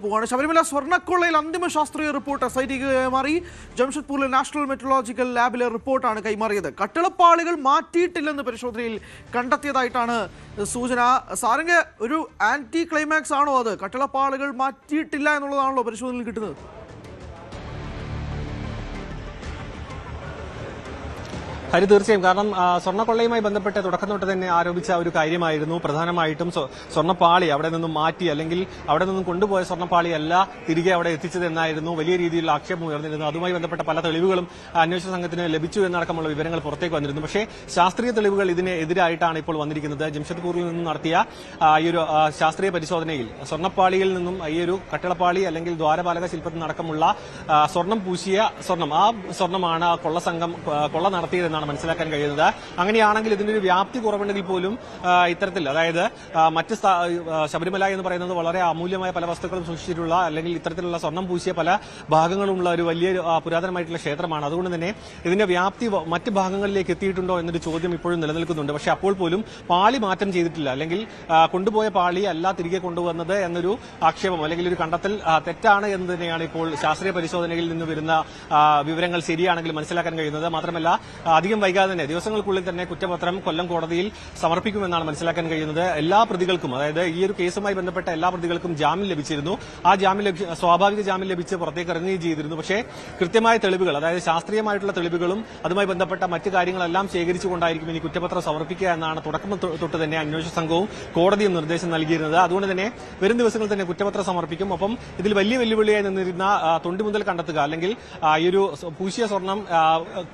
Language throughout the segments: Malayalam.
പോവുകയാണ്. ശബരിമല സ്വർണ്ണക്കൊള്ളയിൽ അന്തിമ ശാസ്ത്രീയ റിപ്പോർട്ട് SIT കൈമാറി. ജംഷഡ്പൂരിലെ നാഷണൽ മെട്രോളജിക്കൽ ലാബിലെ റിപ്പോർട്ടാണ് കൈമാറിയത്. കട്ടിളപ്പാളികൾ മാറ്റിയിട്ടില്ലെന്ന് പരിശോധനയിൽ കണ്ടെത്തിയതായിട്ടാണ് സൂചന. സാരംഗ്, ഒരു ആന്റി ക്ലൈമാക്സ് ആണോ അത്? കട്ടിളപ്പാളികൾ മാറ്റിയിട്ടില്ല എന്നുള്ളതാണല്ലോ പരിശോധനയിൽ കിട്ടുന്നത്. ഹരി, തീർച്ചയായും. കാരണം സ്വർണ്ണക്കൊള്ളയുമായി ബന്ധപ്പെട്ട് തുടക്കം തൊട്ട് തന്നെ ആരോപിച്ച ഒരു കാര്യമായിരുന്നു പ്രധാനമായിട്ടും സ്വർണ്ണപ്പാളി അവിടെ നിന്നും മാറ്റി, അല്ലെങ്കിൽ അവിടെ നിന്നും കൊണ്ടുപോയ സ്വർണ്ണപ്പാളിയല്ല തിരികെ അവിടെ എത്തിച്ചത് എന്നായിരുന്നു വലിയ രീതിയിലുള്ള ആക്ഷേപം ഉയർന്നിരുന്നത്. അതുമായി ബന്ധപ്പെട്ട പല തെളിവുകളും അന്വേഷണ സംഘത്തിന് ലഭിച്ചു എന്നടക്കമുള്ള വിവരങ്ങൾ പുറത്തേക്ക് വന്നിരുന്നു. പക്ഷേ ശാസ്ത്രീയ തെളിവുകൾ ഇതിന് എതിരായിട്ടാണ് ഇപ്പോൾ വന്നിരിക്കുന്നത്. ജംഷഡ്പൂരിൽ നിന്നും നടത്തിയ ഈ ഒരു ശാസ്ത്രീയ പരിശോധനയിൽ സ്വർണ്ണപ്പാളിയിൽ നിന്നും ഈ ഒരു കട്ടിളപ്പാളി അല്ലെങ്കിൽ ദ്വാരപാലക ശില്പത്തിൽ അടക്കമുള്ള സ്വർണം പൂശിയ സ്വർണം, ആ സ്വർണ്ണമാണ് കൊള്ള നടത്തിയതെന്നാണ് മനസ്സിലാക്കാൻ കഴിയുന്നത്. അങ്ങനെയാണെങ്കിൽ ഇതിന്റെ ഒരു വ്യാപ്തി കുറവുണ്ടെങ്കിൽ പോലും ഇത്തരത്തിൽ, അതായത് മറ്റ് ശബരിമല എന്ന് പറയുന്നത് വളരെ അമൂല്യമായ പല വസ്തുക്കളും സൂക്ഷിച്ചിട്ടുള്ള, അല്ലെങ്കിൽ ഇത്തരത്തിലുള്ള സ്വർണം പൂശിയ പല ഭാഗങ്ങളുമുള്ള ഒരു വലിയ പുരാതനമായിട്ടുള്ള ക്ഷേത്രമാണ്. അതുകൊണ്ട് തന്നെ ഇതിന്റെ വ്യാപ്തി മറ്റ് ഭാഗങ്ങളിലേക്ക് എത്തിയിട്ടുണ്ടോ എന്നൊരു ചോദ്യം ഇപ്പോഴും നിലനിൽക്കുന്നുണ്ട്. പക്ഷേ അപ്പോൾ പോലും പാളി മാറ്റം ചെയ്തിട്ടില്ല, അല്ലെങ്കിൽ കൊണ്ടുപോയ പാളി അല്ല തിരികെ കൊണ്ടുവന്നത് എന്നൊരു ആക്ഷേപം അല്ലെങ്കിൽ ഒരു കണ്ടെത്തൽ തെറ്റാണ് എന്ന് തന്നെയാണ് ഇപ്പോൾ ശാസ്ത്രീയ പരിശോധനയിൽ നിന്ന് വരുന്ന വിവരങ്ങൾ ശരിയാണെങ്കിൽ മനസ്സിലാക്കാൻ കഴിയുന്നത്. മാത്രമല്ല അധികം വൈകാതെ തന്നെ ദിവസങ്ങൾക്കുള്ളിൽ തന്നെ കുറ്റപത്രം കൊല്ലം കോടതിയിൽ സമർപ്പിക്കുമെന്നാണ് മനസ്സിലാക്കാൻ കഴിയുന്നത്. എല്ലാ പ്രതികൾക്കും, അതായത് ഈ ഒരു കേസുമായി ബന്ധപ്പെട്ട എല്ലാ പ്രതികൾക്കും ജാമ്യം ലഭിച്ചിരുന്നു. ആ സ്വാഭാവിക ജാമ്യം ലഭിച്ച് പുറത്തേക്ക് ഇറങ്ങുകയും ചെയ്തിരുന്നു. പക്ഷേ കൃത്യമായ തെളിവുകൾ, അതായത് ശാസ്ത്രീയമായിട്ടുള്ള തെളിവുകളും അതുമായി ബന്ധപ്പെട്ട മറ്റ് കാര്യങ്ങളെല്ലാം ശേഖരിച്ചുകൊണ്ടായിരിക്കും ഇനി കുറ്റപത്രം സമർപ്പിക്കുക എന്നാണ് തുടക്കം തൊട്ട് തന്നെ അന്വേഷണ സംഘവും കോടതിയും നിർദ്ദേശം നൽകിയിരുന്നത്. അതുകൊണ്ട് തന്നെ വരും ദിവസങ്ങളിൽ തന്നെ കുറ്റപത്രം സമർപ്പിക്കും. ഒപ്പം ഇതിൽ വലിയ വെല്ലുവിളിയായി നിന്നിരുന്ന തൊണ്ടി മുതൽ കണ്ടെത്തുക, അല്ലെങ്കിൽ ഈ ഒരു പൂശിയ സ്വർണം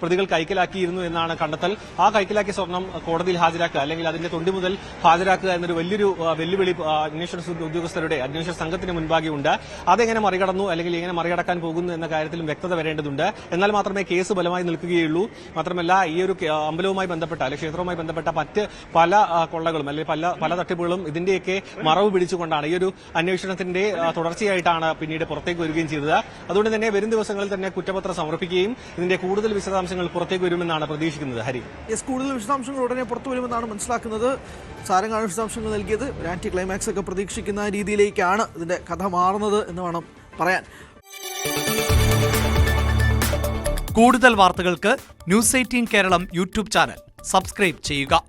പ്രതികൾ കൈക്കലാക്കിയിരുന്നു എന്നാണ് കണ്ടെത്തൽ. ആ കൈക്കലാക്കിയ സ്വർണം കോടതിയിൽ ഹാജരാക്കുക, അല്ലെങ്കിൽ അതിന്റെ തൊണ്ടി മുതൽ ഹാജരാക്കുക എന്നൊരു വലിയൊരു വെല്ലുവിളി അന്വേഷണ ഉദ്യോഗസ്ഥരുടെ അന്വേഷണ സംഘത്തിന് മുൻപാകെ ഉണ്ട്. അതെങ്ങനെ മറികടന്നു, അല്ലെങ്കിൽ എങ്ങനെ മറികടക്കാൻ പോകുന്നു എന്ന കാര്യത്തിലും വ്യക്തത വരേണ്ടതുണ്ട്. എന്നാൽ മാത്രമേ കേസ് ബലമായി നിൽക്കുകയുള്ളൂ. മാത്രമല്ല ഈ ഒരു അമ്പലവുമായി ബന്ധപ്പെട്ട, അല്ലെങ്കിൽ ക്ഷേത്രവുമായി ബന്ധപ്പെട്ട മറ്റ് പല കൊള്ളകളും അല്ലെങ്കിൽ പല തട്ടിപ്പുകളും ഇതിന്റെയൊക്കെ മറവ് പിടിച്ചുകൊണ്ടാണ് ഈ ഒരു അന്വേഷണത്തിന്റെ തുടർച്ചയായിട്ടാണ് പിന്നീട് പുറത്തേക്ക് വരികയും ചെയ്തത്. അതുകൊണ്ട് തന്നെ വരും ദിവസങ്ങളിൽ തന്നെ കുറ്റപത്രം സമർപ്പിക്കുകയും ഇതിന്റെ കൂടുതൽ വിശദാംശങ്ങൾ പുറത്തേക്ക് വരുമെന്നാണ് പ്രതീക്ഷിക്കുന്നത്. ഹരി, കൂടുതൽ വിശദാംശങ്ങൾ ഉടനെ പുറത്തു വരുമെന്നാണ് മനസ്സിലാക്കുന്നത്. സാരംഗാണ് വിശദാംശങ്ങൾ നൽകിയത്. ഒരു ആന്റി ക്ലൈമാക്സ് ഒക്കെ പ്രതീക്ഷിക്കുന്ന രീതിയിലേക്കാണ് ഇതിന്റെ കഥ മാറുന്നത് എന്ന് വേണം പറയാൻ. കൂടുതൽ വാർത്തകൾക്ക് News 18 Keralam YouTube channel subscribe ചെയ്യുക.